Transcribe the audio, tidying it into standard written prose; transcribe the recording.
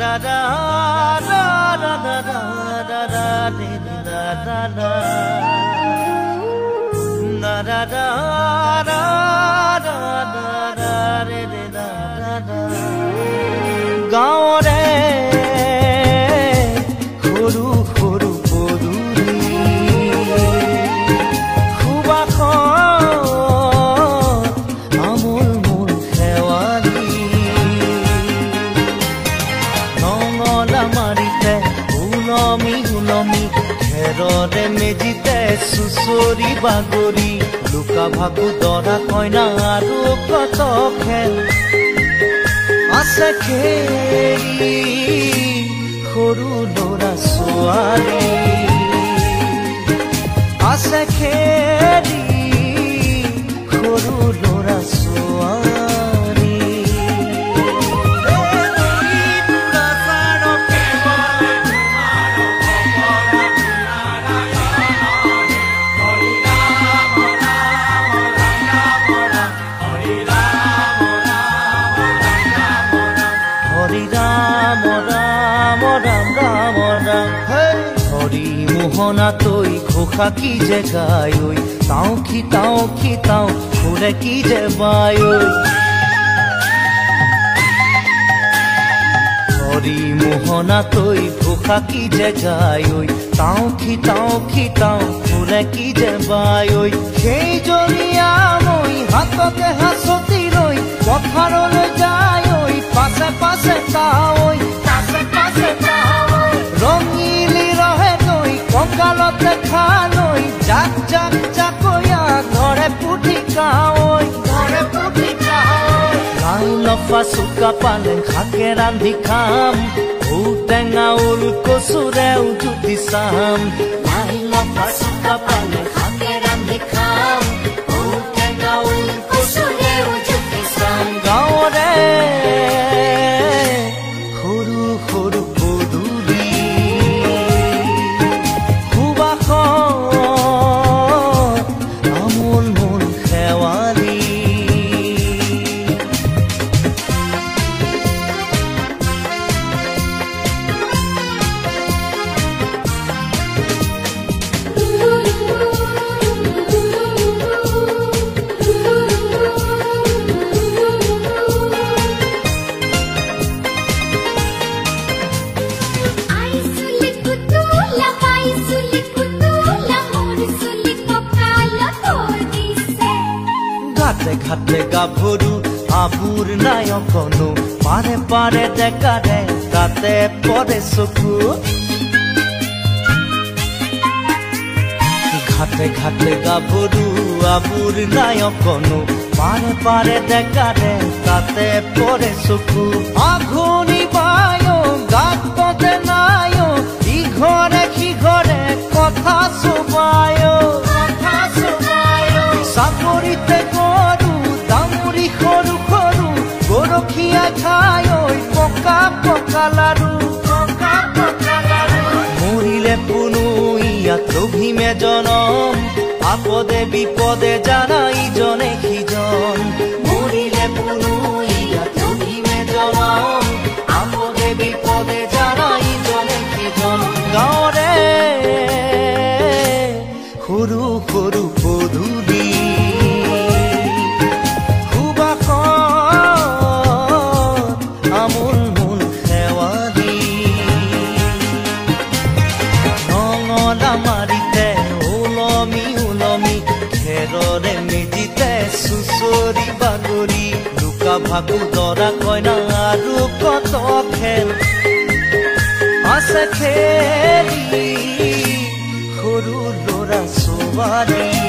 da da da da da da da da da da da na da da da da da da da da gaon re khoru khoru poduri khuba kho amul mul khewali nongola marite ulomi ulomi kherore mejite susori bagori luka bhagu dora koina aru koto khel ase kheri khoru dora soali ase kheri khoru dora soali মোহনা তৈ ঘোষা কি যে গায় ঐ তাও খিতাও ফুলে কি যে বায় ঐ হরি মোহনা তৈ ঘোষা কি যে গায় ঐ তাও খিতাও ফুলে কি যে বায় ঐ সেই জনিয়া মই হাততে হাসতি ৰৈ পথাৰলৈ যায় ঐ পাছে পাছে তাৱৈ ৰঙিলি ৰহে তৈ কঁকালতে খালৈ জাক জাক জাকয়া ঘৰে পুঠি কাৱৈ লাই লফা চুকা পালেং শাকে ৰান্ধি খাম ঔটেঙা ওল কচুৰেও জুতি চাম লাই লফা চুকা পালেং শাকে ৰান্ধি খাম ঔটেঙা ওল কচুৰেও জুতি চাম গাঁৱৰে সৰু সৰু পদূলি আমোল মোল খেৱালি ঘাটে গাভৰু আবুৰ নায়কনো পাৰে পাৰে ডেকাৰে তাতে পৰে চকু ঘাটে ঘাটে গাভৰু আবুৰ নায়কনো পাৰে পাৰে ডেকাৰে তাতে পৰে চকু আঘোনি বায় গাত পদে নাই ইঘৰে সিঘৰে কথা চুবায় চাপৰিতে সৰু সৰু গৰখীয়া খাই ঐ পকা পকা লাৰু মৰিলে পুনু ইয়াত লভিমে জনম আপদে বিপদে জানা ইজনে সিজন মৰিলে পুনু ইয়াত লভিমে জনম আপদে বিপদে জানা ইজনে সিজন গাঁৱৰে সৰু সৰু পদূলি আমোল মোল খেৱালি নঙলা মাৰিতে ওলমি ওলমি খেৰৰে মেজিতে চুচৰি বাগৰি লুকা ভাগু দৰা কইনা আৰু কত খেল আছে খেলি সৰু ল'ৰা ছোৱালী